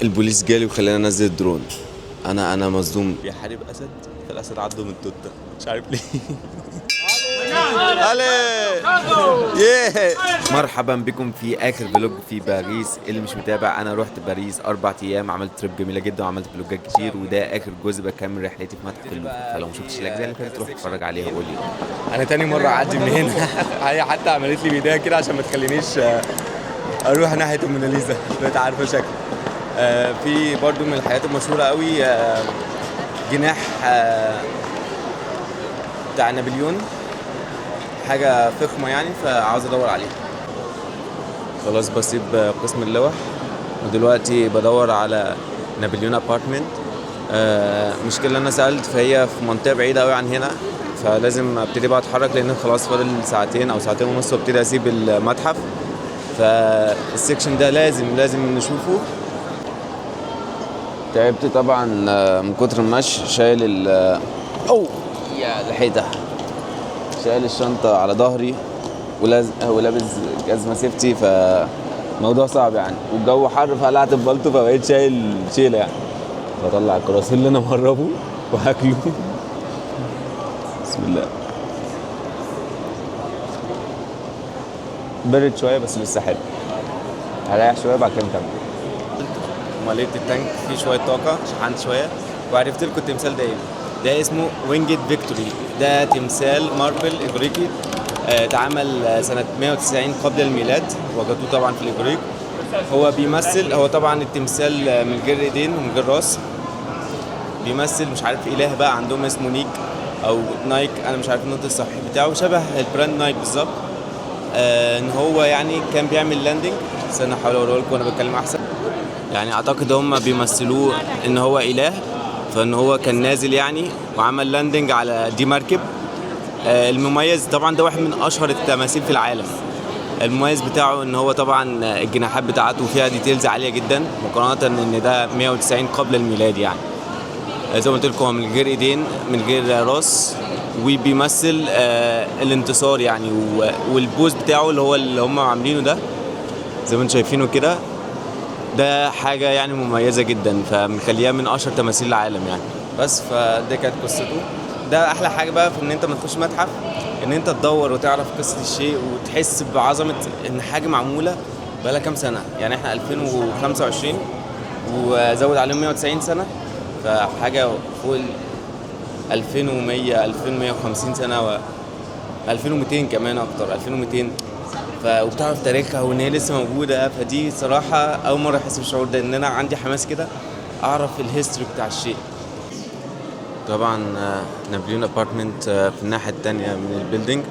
البوليس جالي وخلاني انزل الدرون. انا مصدوم. بيحارب اسد، فالاسد عضه من توته مش عارف ليه. علي يه. مرحبا بكم في اخر فلوج في باريس. اللي مش متابع، انا رحت باريس 4 ايام، عملت تريب جميله جدا وعملت فلوجات كتير، وده اخر جزء بكمل رحلتي في متحف اللوفر. فلو ما شفتش الاجزاء اللي فاتت روح اتفرج عليها وقول لي. انا تاني مره اعدي من هنا. هي حتى عملت لي بايديها كده عشان ما تخلينيش اروح ناحيه الموناليزا. بقيت عارفه شكل. في برضو من الحاجات المشهوره قوي جناح بتاع نابليون، حاجه فخمه يعني، فعاوز ادور عليها. خلاص بسيب قسم اللوح ودلوقتي بدور على نابليون ابارتمنت. مشكلة انا سألت، فهي في منطقة بعيدة قوي عن هنا، فلازم ابتدي بقى اتحرك لان خلاص فاضل ساعتين او ساعتين ونص وابتدي اسيب المتحف. فالسكشن ده لازم نشوفه. تعبت طبعا من كتر المشي، شايل او يا لحيتها، شايل الشنطة على ظهري ولابس جزمة سيفتي، فموضوع صعب يعني، والجو حر فقلعت البلطو فبقيت شايل شيلة يعني. بطلع الكراسي اللي انا مهربه وهاكله. بسم الله. برد شوية بس لسه حلو. هريح شوية بعد كده نكمل. مليت التانك فيه شوية طاقة، شحنت شوية وعرفت لكم التمثال ده ايه. ده اسمه وينجد فيكتوري. ده تمثال ماربل إغريقي اتعمل سنة 190 قبل الميلاد، وجدوه طبعا في الإغريق. هو بيمثل، هو طبعا التمثال من غير ايدين ومن غير راس، بيمثل مش عارف اله بقى عندهم اسمه نيك او نايك، انا مش عارف النطق الصحيح بتاعه، شبه البراند نايك بالظبط. ان هو يعني كان بيعمل لاندنج. استنى احاول اوريه لكم وانا بتكلم احسن. يعني اعتقد هم بيمثلوه ان هو اله، فان هو كان نازل يعني وعمل لاندنج على دي مركب. المميز طبعا ده واحد من اشهر التماثيل في العالم. المميز بتاعه ان هو طبعا الجناحات بتاعته فيها ديتيلز عاليه جدا، مقارنه ان ده 190 قبل الميلاد يعني. زي ما قلت لكم، من غير ايدين من غير راس، وبيمثل الانتصار يعني. والبوز بتاعه اللي هم عاملينه ده زي ما انتم شايفينه كده، ده حاجه يعني مميزه جدا، فمخليها من اشهر تماثيل العالم يعني. بس فدي كانت قصته. ده احلى حاجه بقى في ان انت ما تخش متحف، ان انت تدور وتعرف قصه الشيء وتحس بعظمه ان حاجه معموله بقالها كام سنه. يعني احنا 2025 وزود عليهم 190 سنه، فحاجه فوق 2100 2150 سنه و 2200 كمان اكتر، 2200. وبتعرف تاريخها وان هي لسه موجوده. فدي صراحه اول مره احس بالشعور ده، ان انا عندي حماس كده اعرف الهيستوري بتاع الشيء. طبعا نابليون ابارتمنت في الناحيه التانية من البيلدينج،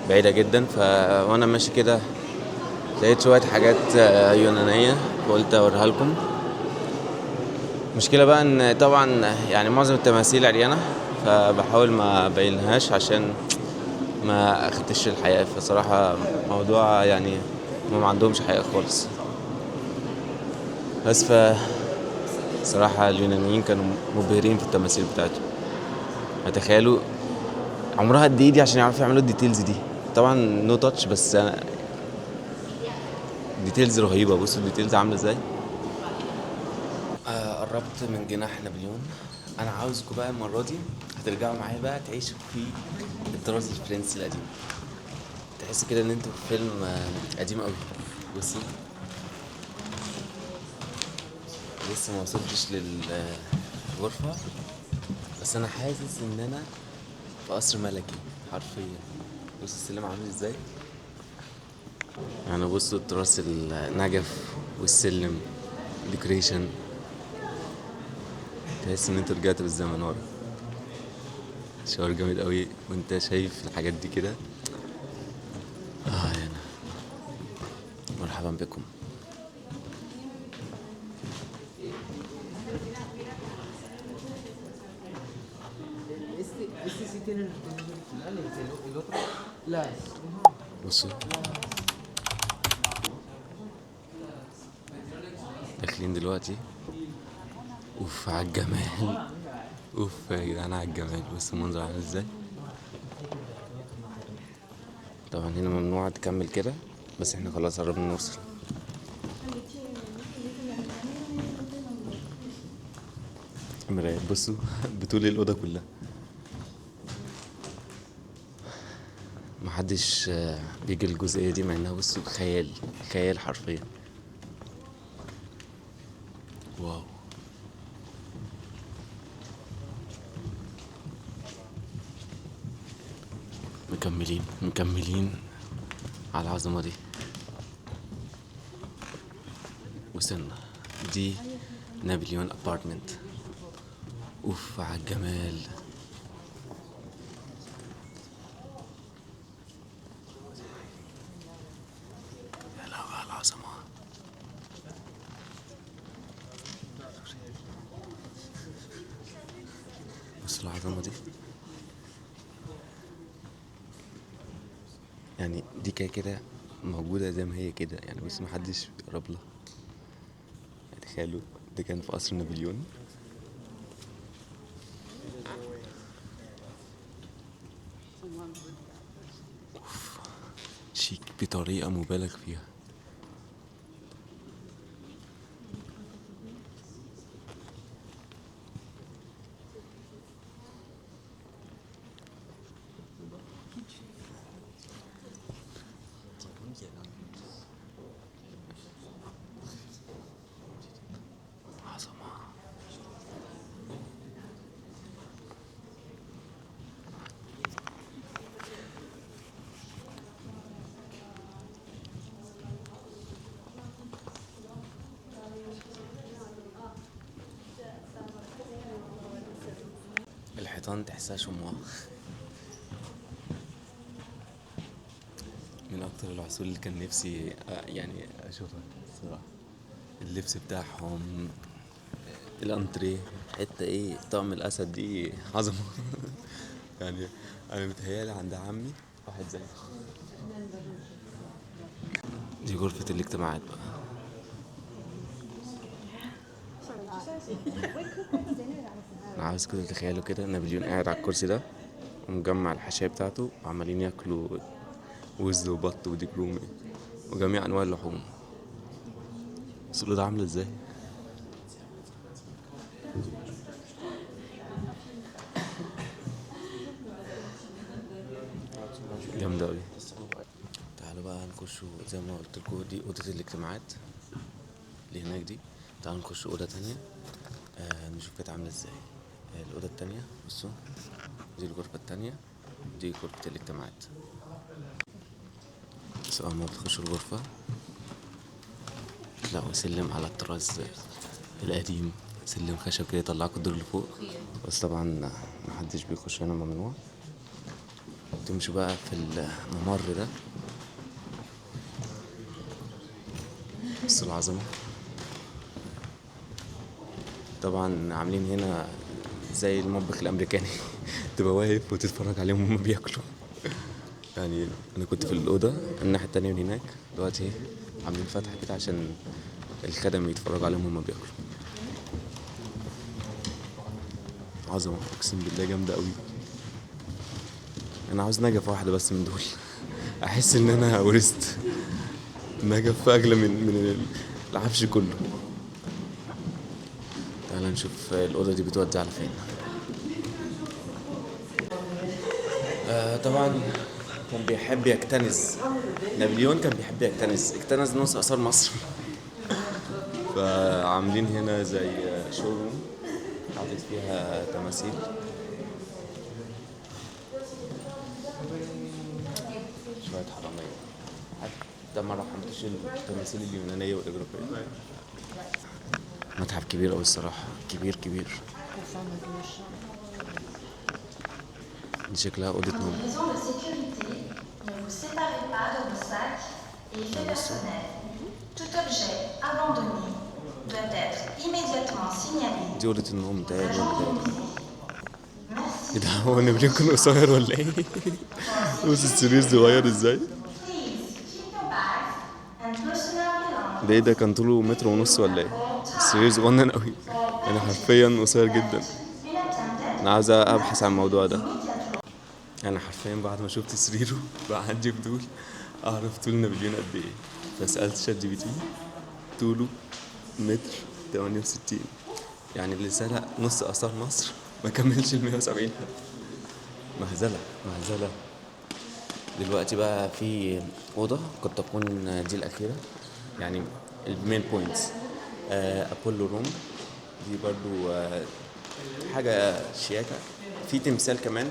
بعيده جدا. وانا ماشي كده لقيت شويه حاجات يونانيه فقلت اوريها لكم. المشكله بقى ان طبعا يعني معظم التماثيل عريانه، فبحاول ما ابينهاش عشان ما اخدتش الحقيقه. فصراحه موضوع يعني ما عندهمش حقيقه خالص. بس صراحه اليونانيين كانوا مبهرين في التماثيل بتاعتهم. هتخيلوا عمرها قد ايه دي عشان يعرفوا يعملوا الديتيلز دي. طبعا نو تاتش، بس ديتيلز رهيبه. بصوا الديتيلز عامله ازاي. قربت من جناح نابليون. انا عاوزكم بقى المره دي هترجعوا معايا بقى تعيشوا في الطراز الفرنسي القديم. تحس كده ان انتوا في فيلم قديم قوي. بصوا لسه ما وصلتش للغرفه، بس انا حاسس ان انا في قصر ملكي حرفيا. بصوا السلم عامل ازاي. يعني بصوا التراث، النجف والسلم، ديكوريشن، تحس ان انت رجعت بالزمن ورا. شعور جامد قوي وانت شايف الحاجات دي كده. يعني مرحبا بكم. بصوا داخلين دلوقتي. اوف على الجمال، اوف يا جدعان على الجمال. بص المنظر عامل ازاي. طبعا هنا ممنوع تكمل كده، بس احنا خلاص قربنا نوصل. مرايات بصوا بطول الأوضة كلها. محدش بيجي الجزئية دي مع انها بصوا خيال، خيال حرفيا. واو. مكملين مكملين على العظمة دي. وصلنا. دي نابليون ابارتمنت. اوف على الجمال. يا لهوي على العظمة. بص العظمة دي. يعني دي كده موجودة زي ما هي كده يعني، بس محدش بيقرب لها. تخيلوا ده كان في قصر نابليون. شيك بطريقة مبالغ فيها. عظمة. الحيطان تحسها شموع. من اكتر العصور اللي كان نفسي يعني اشوفها الصراحة. اللبس بتاعهم، الانتريه، حتة ايه طقم الاسد دي عظمة. يعني انا متهيالي عند عمي واحد زي دي غرفة الاجتماعات بقى. انا عاوز كده تخيلوا كده نابليون قاعد على الكرسي ده ومجمع الحاشية بتاعته وعمالين ياكلوا وز وبط وديك رومي وجميع انواع اللحوم. بس الأوضة عاملة ازاي؟ جامدة اوي. تعالوا بقى نخشوا زي ما قلت لكم، دي أوضة الاجتماعات اللي هناك دي. تعالوا نخش أوضة تانية نشوف كانت عاملة ازاي. الأوضة التانية بصوا، دي الغرفة التانية، دي غرفة الاجتماعات. بس أول ما بتخشوا الغرفة تلاقوا سلم على الطراز القديم، سلم خشب كده يطلعكوا الدور اللي فوق. بس طبعا محدش بيخش هنا، ممنوع. تمشوا بقى في الممر ده. بصوا العظمة. طبعا عاملين هنا زي المطبخ الامريكاني. تبقى واقف وتتفرج عليهم وهم بياكلوا. يعني انا كنت في الاوضه الناحيه التانية من هناك، دلوقتي عاملين فتحه كده عشان الخدم يتفرجوا عليهم وهم بياكلوا. عظمه اقسم بالله، جامده قوي. انا عاوز نجف واحده بس من دول. احس ان انا ورثت نجف اغلى من العفش كله. تعال نشوف الاوضه دي بتودي على فين. طبعا كان بيحب يكتنز. نابليون كان بيحب اكتنز نص اثار مصر. فعاملين هنا زي شوروم حاطط فيها تماثيل. شوية حرامية. حتى ما رحمتش التماثيل اليونانية والإغريقية. متحف كبير أوي الصراحة، كبير كبير. دي شكلها أوضة نوم. دي أوضة النوم متهيألي ولا ايه ده؟ هو نابليون كان قصير ولا ايه؟ بص السرير صغير ازاي. ده ايه ده؟ كان طوله متر ونص ولا ايه؟ السرير صغنن قوي يعني، حرفيا قصير جدا. انا عاوز ابحث عن الموضوع ده. انا حرفيا بعد ما شفت سريره بقى عندي فضول اعرف طول نابليون قد ايه. فسألت شات جي بي تي، طوله متر 68. يعني اللي سرق نص آثار مصر ما كملش ال 170. مهزلة مهزلة. دلوقتي بقى في أوضة قد تكون دي الأخيرة، يعني المين بوينتس. أبولو روم دي برضو حاجة شياكة. في تمثال كمان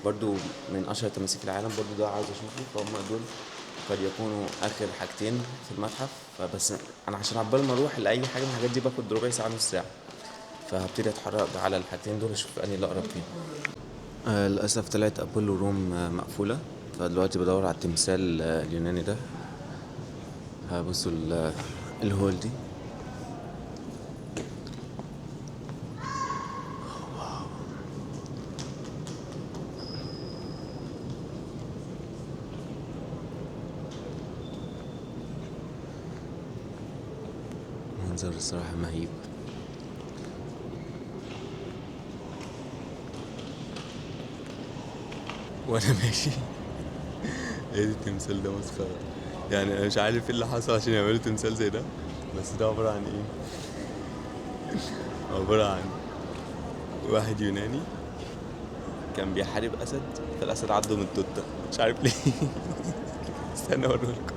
برضو من أشهر التماثيل في العالم، برضو ده عاوز أشوفه. فهم دول قد يكونوا آخر حاجتين في المتحف. فبس أنا عشان عبال ما أروح لأي حاجة من الحاجات دي باخد ربع ساعة نص ساعة، فهبتدي أتحرك على الحاجتين دول أشوف أنهي اللي أقرب فيهم. للأسف طلعت أبولو روم مقفولة، فدلوقتي بدور على التمثال اليوناني ده. بصوا الهول دي. منظر الصراحة مهيب. وانا ماشي ايه التمثال ده مسخرة. يعني انا مش عارف ايه اللي حصل عشان يعملوا تمثال زي ده، بس ده عبارة عن ايه؟ عبارة عن واحد يوناني كان بيحارب اسد، فالاسد عضه من التوتة، مش عارف ليه. استنى اوريلكم.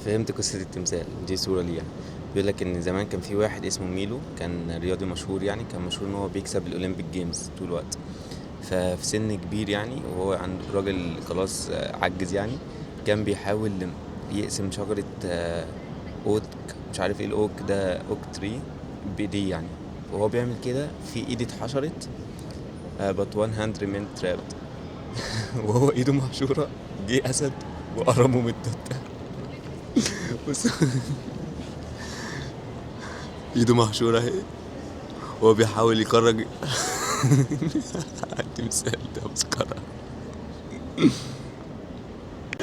فهمت قصة التمثال دي. صورة ليه يعني. بيقول لك ان زمان كان في واحد اسمه ميلو، كان رياضي مشهور، يعني كان مشهور ان هو بيكسب الاولمبيك جيمز طول الوقت. ففي سن كبير يعني، وهو عند راجل خلاص عجز يعني، كان بيحاول يقسم شجرة اوك، مش عارف ايه الاوك ده، اوك تري، بايديه يعني. وهو بيعمل كده في ايدي اتحشرت، but one hand remained trapped. وهو ايده محشورة، جه اسد وقرمه من التوتة. بص، ايده محشورة اهي، وهو بيحاول يخرج. التمثال ده مسكرة.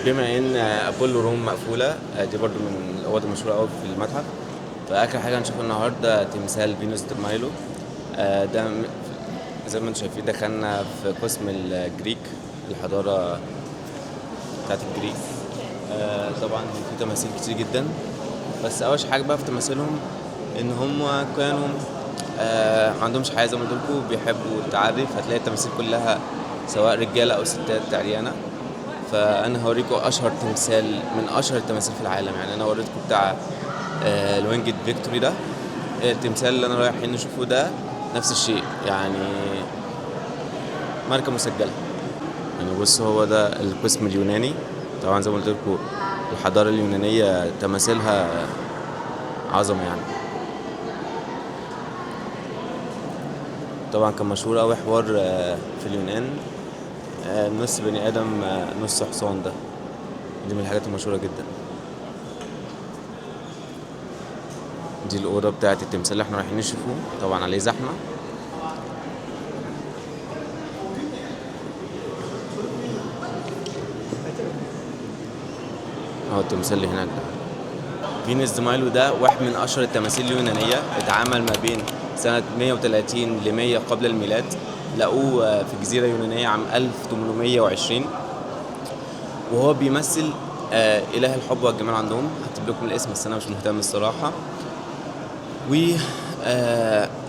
بما ان ابولو روم مقفولة، دي برضو من الاوض المشهورة قوي في المتحف، فاخر حاجة هنشوفها النهاردة تمثال فينوس دي مايلو. ده زي ما انتم شايفين دخلنا في قسم الجريك، الحضارة بتاعت الجريك. طبعا في تماثيل كتير جدا، بس اول حاجة بقى في تماثيلهم ان هم كانوا ما عندهمش حاجة، زي ما قلت لكم بيحبوا التعري، فتلاقي التماثيل كلها سواء رجالة او ستات عريانة. فانا هوريكم اشهر تمثال من اشهر التماثيل في العالم. يعني انا وريتكم بتاع الوينجد فيكتوري ده، التمثال اللي انا رايحين نشوفه ده نفس الشيء، يعني ماركة مسجلة. يعني بص، هو ده القسم اليوناني. طبعا زي ما قلت لكم الحضارة اليونانية تماثيلها عظمة يعني. طبعا كان مشهور قوي حوار في اليونان، نص بني ادم نص حصان، ده دي من الحاجات المشهورة جدا. دي الأوضة بتاعت التمثال اللي احنا رايحين نشوفوه، طبعا عليه زحمة. اهو التمثال اللي هناك ده فينوس دي مايلو، ده واحد من أشهر التماثيل اليونانية. اتعمل ما بين سنة 130 ل 100 قبل الميلاد. لقوه في جزيرة يونانية عام 1820، وهو بيمثل إله الحب والجمال عندهم. هكتب لكم الاسم بس أنا مش مهتم الصراحة.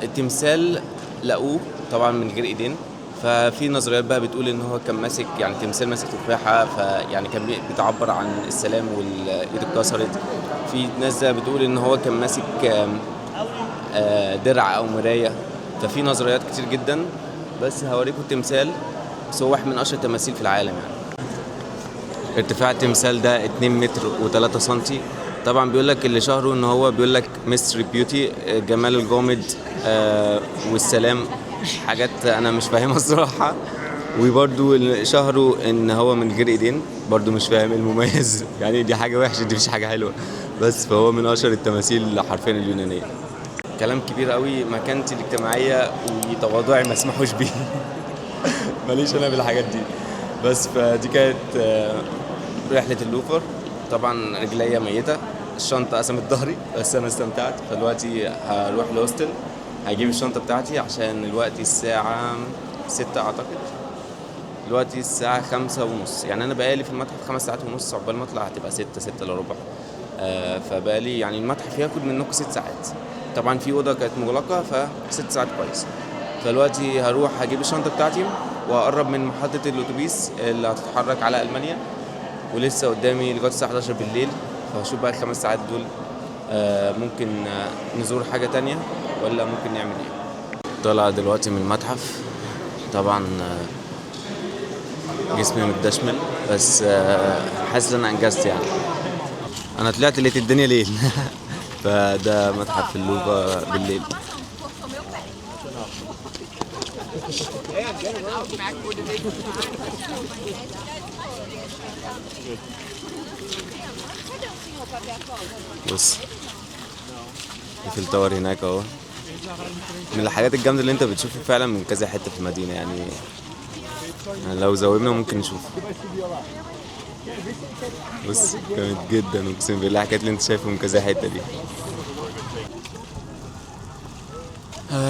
والتمثال لقوه طبعا من غير ايدين، ففي نظريات بقى بتقول ان هو كان ماسك، يعني تمثال ماسك تفاحه، فيعني كان بتعبر عن السلام والايد اتكسرت. في ناس بتقول ان هو كان ماسك درع او مرايه. ففي نظريات كتير جدا، بس هوريكم التمثال. بس هو واحد من اشهر التماثيل في العالم يعني. ارتفاع التمثال ده 2 متر و3 سنتي. طبعا بيقول لك اللي شهره ان هو بيقول لك ميستري بيوتي، جمال الغامض والسلام، حاجات انا مش فاهمها الصراحه. وبرده اللي شهره ان هو من غير ايدين، برده مش فاهم المميز. يعني دي حاجه وحشه، دي مش حاجه حلوه، بس فهو من اشهر التماثيل حرفيا اليونانيه. كلام كبير قوي، مكانتي الاجتماعيه وتواضعي ما اسمحوش بيه. ماليش انا بالحاجات دي. بس فدي كانت رحلة اللوفر. طبعا رجليا ميتة، الشنطة قسمت ظهري، بس أنا استمتعت. فدلوقتي هروح الهوستل، هجيب الشنطة بتاعتي عشان الوقت الساعة 6 أعتقد. دلوقتي الساعة 5:30، يعني أنا بقالي في المتحف 5 ساعات ونص، عقبال ما أطلع هتبقى 6 إلا ربع. فبقالي يعني المتحف ياخد منكم 6 ساعات. طبعا في اوضه كانت مغلقه ف6 ساعات كويس. فدلوقتي هروح هجيب الشنطه بتاعتي وهقرب من محطه الاتوبيس اللي هتتحرك على المانيا، ولسه قدامي لغايه الساعه 11 بالليل. فهشوف بقى ال5 ساعات دول ممكن نزور حاجه تانية ولا ممكن نعمل ايه. طالع دلوقتي من المتحف، طبعا جسمي متدشمل بس حاسس ان انا انجزت يعني. انا طلعت لقيت الدنيا ليل فده متحف اللوفر بالليل. بص ايفل تاور هناك اهو، من الحاجات الجامده اللي انت بتشوفه فعلا من كذا حته في المدينه يعني لو زومنا ممكن نشوفه. بص جامد جدا اقسم بالله الحاجات اللي انت شايفه من كذا حته دي.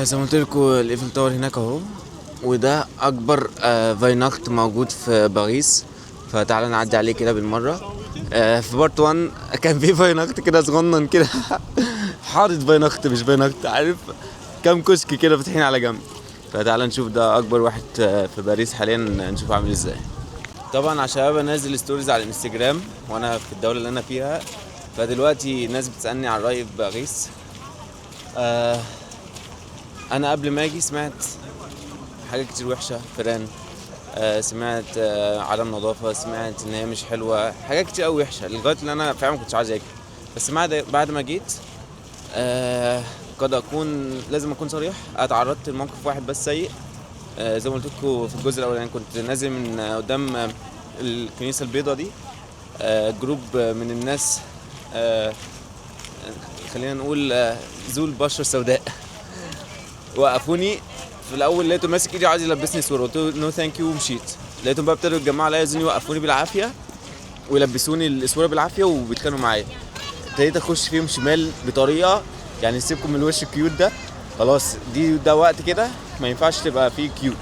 زي ما قلت لكم الايفل تاور هناك اهو، وده اكبر فايناخت موجود في باريس. فتعالى نعدي عليه كده بالمره. في بارت 1 كان في فايناخت كده صغنن كده حاطط فايناخت مش فايناخت، عارف كام كشك كده فاتحين على جنب. فتعالى نشوف ده اكبر واحد في باريس حاليا، نشوف عامل ازاي. طبعا عشان انا بنزل ستوريز على الانستجرام وانا في الدوله اللي انا فيها، فدلوقتي ناس بتسالني عن رايي في باريس. انا قبل ما اجي سمعت حاجات كتير وحشه، فيران، سمعت عدم نظافه، سمعت ان هي مش حلوه، حاجات كتير قوي وحشه لغايه ان انا فعلا ما كنتش عايز اجي. بس بعد ما جيت قد اكون لازم اكون صريح، اتعرضت لموقف واحد بس سيء. زي ما قلت لكم في الجزء الاولاني، كنت نازل من قدام الكنيسه البيضاء دي، جروب من الناس خلينا نقول ذو البشره السوداء وقفوني. في الاول لقيته ماسك ايدي عايز يلبسني صوره، قلت له نو ثانك يو ومشيت. لقيتهم بقى ابتدوا يتجمعوا عليا عايزين يوقفوني بالعافيه ويلبسوني الصوره بالعافيه وبيتخانقوا معايا. ابتديت اخش فيهم شمال بطريقه يعني سيبكم من الوش الكيوت ده، خلاص ده وقت كده ما ينفعش تبقى فيه كيوت،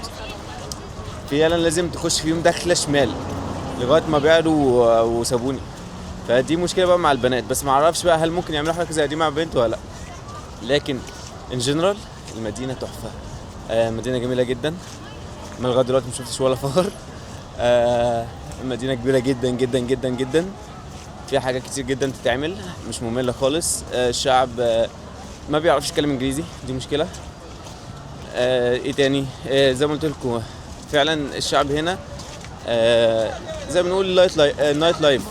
فعلا لازم تخش فيهم داخله شمال لغايه ما بعدوا وسابوني. فدي مشكله بقى مع البنات، بس ما اعرفش بقى هل ممكن يعملوا حاجه زي دي مع بنت ولا لا. لكن ان جنرال المدينه تحفه، مدينه جميله جدا. ما لغايه دلوقتي ما شفتش ولا فار. المدينه كبيره جدا جدا جدا جدا، فيها حاجات كتير جدا تتعمل، مش ممله خالص. الشعب ما بيعرفش يتكلم انجليزي، دي مشكله. ايه تاني؟ زي ما قلت لكم فعلا الشعب هنا زي ما بنقول نايت لايف،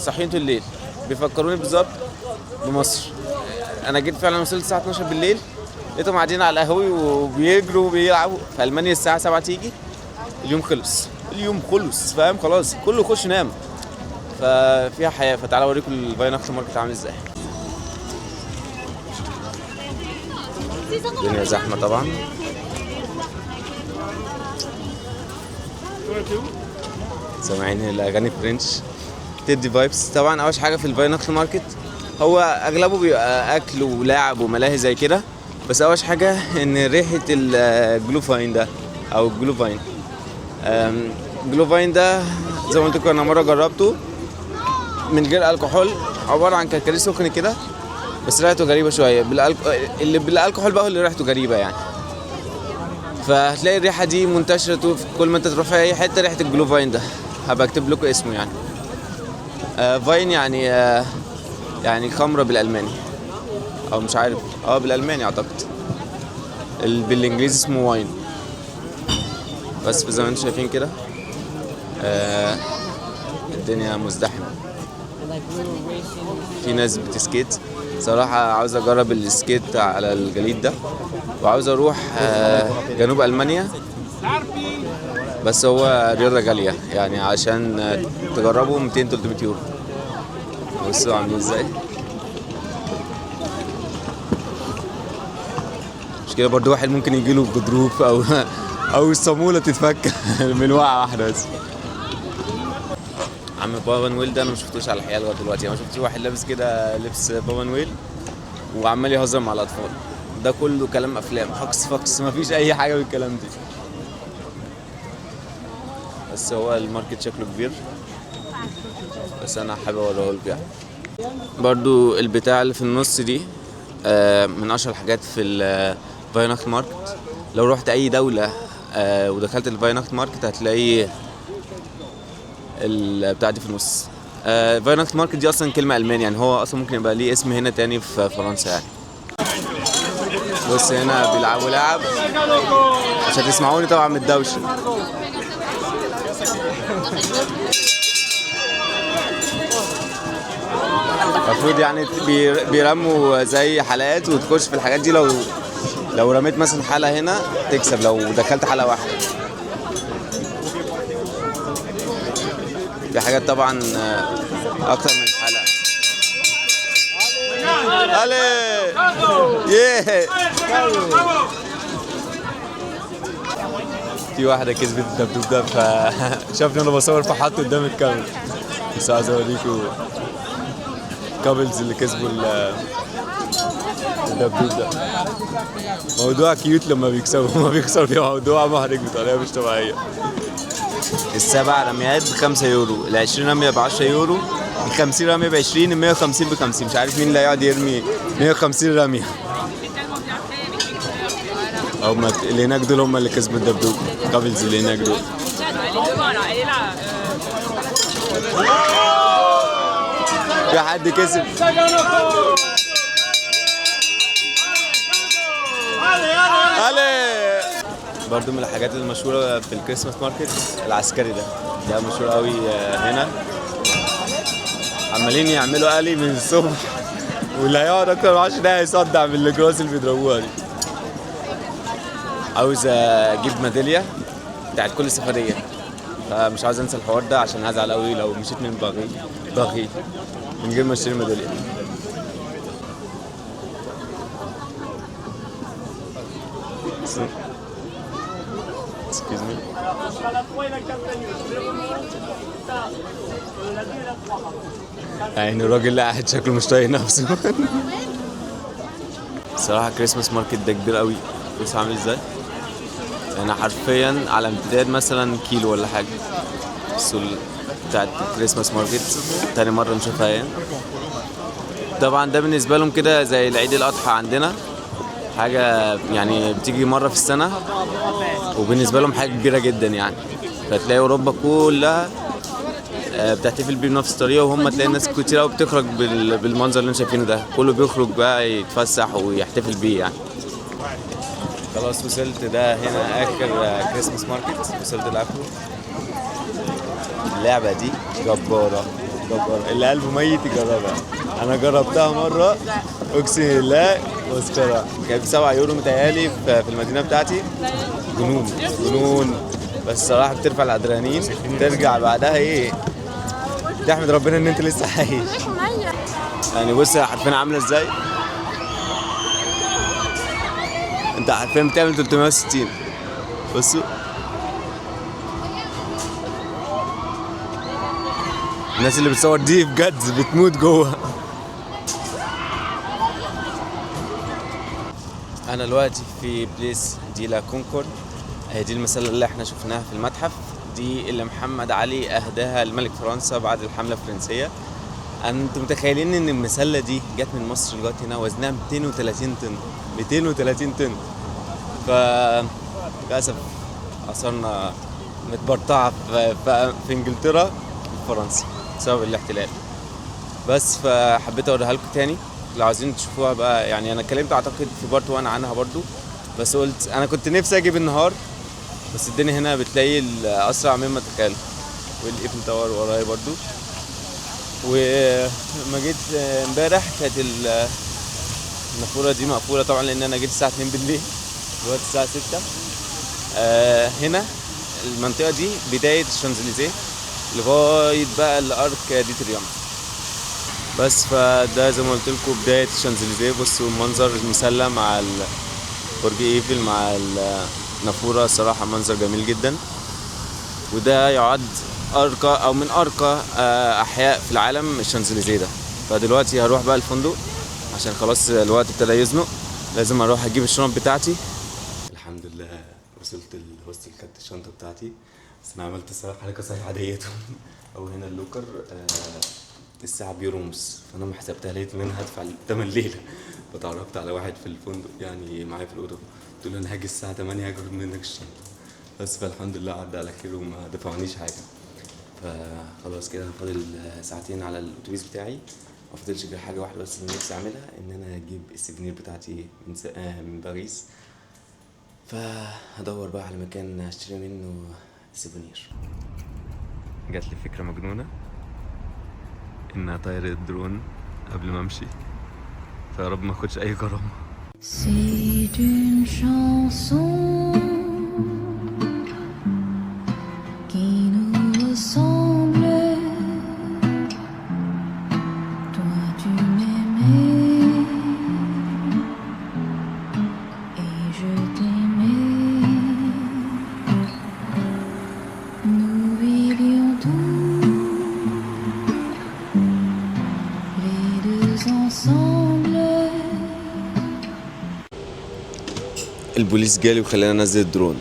صاحيين طول الليل، بيفكروني بالظبط بمصر. انا جيت فعلا وصلت الساعه 12 بالليل لقيتهم قاعدين على القهوه وبيجروا وبيلعبوا. في المانيا الساعه 7 تيجي اليوم خلص فاهم، خلاص كله يخش نام. ففيها حياه. فتعالى اوريكم الفايناخت ماركت عامل ازاي. الدنيا زحمه طبعا، سامعين الاغاني فرنش تدي فايبس. طبعا اول حاجه في الفايناخت ماركت هو اغلبه بيبقى اكل ولعب وملاهي زي كده، بس اول حاجه ان ريحه الجلوفاين ده او الجلوفاين. الجلوفاين ده زي ما قلت لكم انا مره جربته من غير الكحول، عباره عن كركديه سخن كده بس ريحته غريبه شويه. اللي بالالكحول بقى هو اللي ريحته غريبه يعني. فهتلاقي الريحه دي منتشره كل ما انت تروح في اي حته، ريحه الجلوفاين ده. هبقى اكتب لكم اسمه يعني. فاين يعني خمره بالالماني او مش عارف، بالالماني اعتقد، بالانجليزي اسمه واين. بس زي ما انتم شايفين كده الدنيا مزدحمه، في ناس بتسكيت. صراحه عاوز اجرب السكيت على الجليد ده، وعاوز اروح جنوب المانيا، بس هو رياضه غاليه يعني عشان تجربه 200 300 يورو. بصوا عاملين ازاي. مش كده برضو واحد ممكن يجيله غضروف او الصاموله تتفك من وقعه واحده بس. عم بابا نويل ده انا ما شفتوش على الحقيقه لغايه دلوقتي، ما شفتش واحد لابس كده لبس بابا نويل وعمال يهزر مع الاطفال. ده كله كلام افلام، فاكس ما فيش اي حاجه من الكلام دي. بس هو الماركت شكله كبير، بس انا حابب اوريه لكم يعني. برضو البتاع اللي في النص دي من اشهر الحاجات في الفايناخت ماركت. لو رحت اي دولة ودخلت الفايناخت ماركت هتلاقي البتاع دي في النص. فايناخت ماركت دي اصلا كلمة الماني، يعني هو اصلا ممكن يبقى ليه اسم هنا تاني في فرنسا يعني. بص هنا بيلعبوا لعب، مش هتسمعوني طبعا من الدوشة. المفروض يعني بيرموا زي حلقات وتخش في الحاجات دي. لو رميت مثلا حلقة هنا تكسب، لو دخلت حلقة واحدة. في حاجات طبعا اكتر من حلقة. علي يه في واحدة كسبت الدبدوب ده، فشافني انا بصور فحطه قدام الكاميرا. بس عايز اوريكم كابلز اللي كسبوا الدبدوب ده. موضوع كيوت لما بيكسبوا، هما بيكسبوا فيه موضوع محرج بطريقة مش طبيعية. السبع رميات ب5 يورو، ال20 رمية ب10 يورو، ال50 رمية ب20، ال150 ب50. مش عارف مين اللي هيقعد يرمي 150 رمية. هما اللي هناك دول هما اللي كسبوا الدبدوب، كابلز اللي هناك دول. في حد كسب. برضو من الحاجات المشهورة في الكريسماس ماركت العسكري ده مشهور قوي هنا. عمالين يعملوا قلي من الصبح، واللي هيقعد اكتر من 10 دقايق هيصدع من الاجراس اللي بيضربوها دي. عاوز اجيب ميدالية بتاعت كل سفرية، فمش عاوز انسى الحوار ده عشان هزعل قوي لو مشيت من باغي من غير ما اشتري ميدالية. Excuse me. يعني الراجل اللي قاعد شكله مش طايق نفسه. الصراحة كريسماس ماركت ده كبير قوي، بص عامل ازاي. انا حرفيا على امتداد مثلا كيلو ولا حاجة. السوق بتاعت كريسماس ماركت تاني مرة نشوفها يعني. طبعا ده بالنسبة لهم كده زي العيد الأضحى عندنا، حاجة يعني بتيجي مرة في السنة، وبالنسبة لهم حاجة كبيرة جدا يعني. فتلاقي أوروبا كلها بتحتفل بيه بنفس الطريقة، وهم تلاقي ناس كتير قوي بتخرج بالمنظر اللي انتم شايفينه ده. كله بيخرج بقى يتفسح ويحتفل بيه يعني. خلاص وصلت، ده هنا آخر كريسماس ماركت، وصلت لآخره. اللعبة دي جبارة، اللي قلبه ميت يجربها. أنا جربتها مرة أقسم بالله مسخرة. كانت ب7 يورو متهيألي في المدينة بتاعتي. جنون بس صراحة بترفع الأدرينالين، ترجع بعدها إيه، تحمد ربنا إن أنت لسه عايش. يعني بص حرفيا عاملة إزاي، أنت حرفيا بتعمل 360. بصوا الناس اللي بتصور دي بجد بتموت جوه. انا دلوقتي في بليس دي لا كونكورد. دي المسله اللي احنا شفناها في المتحف، دي اللي محمد علي اهداها لملك فرنسا بعد الحمله الفرنسيه. انتم متخيلين ان المسله دي جت من مصر لغايه هنا وزنها 230 طن 230 طن. للاسف اثرنا متبرطعه في انجلترا وفي فرنسا بسبب الاحتلال. بس فحبيت اوريها لكم تاني لو عايزين تشوفوها بقى. يعني انا اتكلمت اعتقد في بارت 1 عنها برضو، بس قلت انا كنت نفسي اجي بالنهار، بس الدنيا هنا بتلاقي اسرع مما تخيل. والايفل تاور ورايا برضو. ولما جيت امبارح كانت النافوره دي مقفوله طبعا، لان انا جيت الساعه 2 بالليل دلوقتي الساعه 6. هنا المنطقه دي بدايه الشانزليزيه لغايه بقى الارك دي تريومف. بس فده زي ما قلت لكم بدايه الشانزليزيه. بصوا المنظر المسلة مع برج ايفل مع النافوره، صراحه منظر جميل جدا. وده يعد ارقى او من ارقى احياء في العالم الشانزليزيه ده. فدلوقتي هروح بقى الفندق عشان خلاص الوقت ابتدى يزنق، لازم اروح اجيب الشنط بتاعتي. الحمد لله وصلت الهوستل، خدت الشنطه بتاعتي. بس انا عملت صراحه حركه صحيحه ديتهم. او هنا اللوكر الساعة بيورو ونص، فأنا ما حسبتها لقيت إن أنا هدفع تمن ليلة. فتعرفت على واحد في الفندق يعني معايا في الأوضة، قلت له أنا هاجي الساعة 8 هاخد منك الشنطة بس. فالحمد لله عدى على خير وما دفعونيش حاجة. فخلاص كده فاضل ساعتين على الأتوبيس بتاعي، ما فاضلش غير حاجة واحدة بس اللي نفسي أعملها، إن أنا أجيب السيفونير بتاعتي من باريس. فهدور بقى على مكان أشتري منه السيفونير. جات لي فكرة مجنونة إن أطير الدرون قبل ما أمشي، فيا رب ما أخدش أي غرامة. C'est une chanson qui nous ressemble. Toi tu m'aimais et je t'aimais. Nous vivions tous les deux ensemble. البوليس جالي وخلاني انزل الدرون.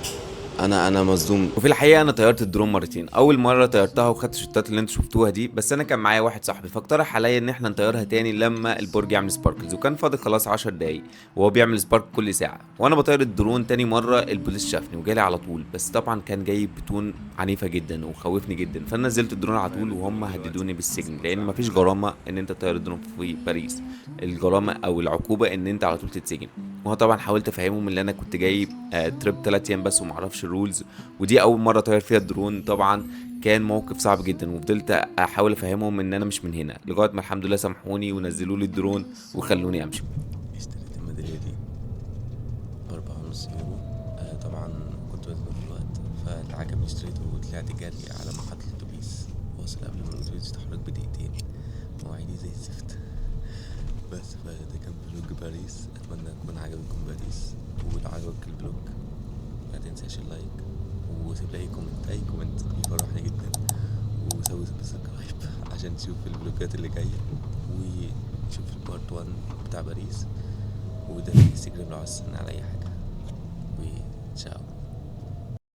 انا مصدوم. وفي الحقيقه انا طيرت الدرون مرتين، اول مره طيرتها وخدت الشطات اللي انتوا شفتوها دي، بس انا كان معايا واحد صاحبي فاقترح عليا ان احنا نطيرها تاني لما البرج يعمل سباركلز، وكان فاضل خلاص 10 دقايق وهو بيعمل سبارك كل ساعه. وانا بطير الدرون تاني مره البوليس شافني وجالي على طول، بس طبعا كان جاي بتون عنيفه جدا وخوفني جدا، فانا نزلت الدرون على طول وهم هددوني بالسجن، لان مفيش غرامه ان انت تطير الدرون في باريس. الغرامه او العقوبه ان انت على طول تتسجن. وهو طبعا حاولت افهمهم ان انا كنت جاي تريب 3 ايام بس ومعرفش الرولز، ودي اول مره طاير فيها الدرون. طبعا كان موقف صعب جدا، وفضلت احاول افهمهم ان انا مش من هنا، لغايه ما الحمد لله سامحوني ونزلوا لي الدرون وخلوني امشي. اشتريت الميداليه دي ب4.5 يورو. طبعا كنت مزنوق في الوقت فالعجبني اشتريته وطلعت جري على محطه الاتوبيس، واصل قبل ما الاتوبيس يتحرك بدقيقتين، مواعيدي زي الزفت. بس فده كان فلوج باريس، اتمنى يكون عجبكم باريس، ولو عجبك الفلوج ما تنساش اللايك وسيب لي اي كومنت يفرحني جدا، وسوي سبسكرايب عشان تشوف الفلوجات اللي جايه، وشوف البارت 1 بتاع باريس، وده الانستجرام لو عايز تسألني على اي حاجه. وتشاو.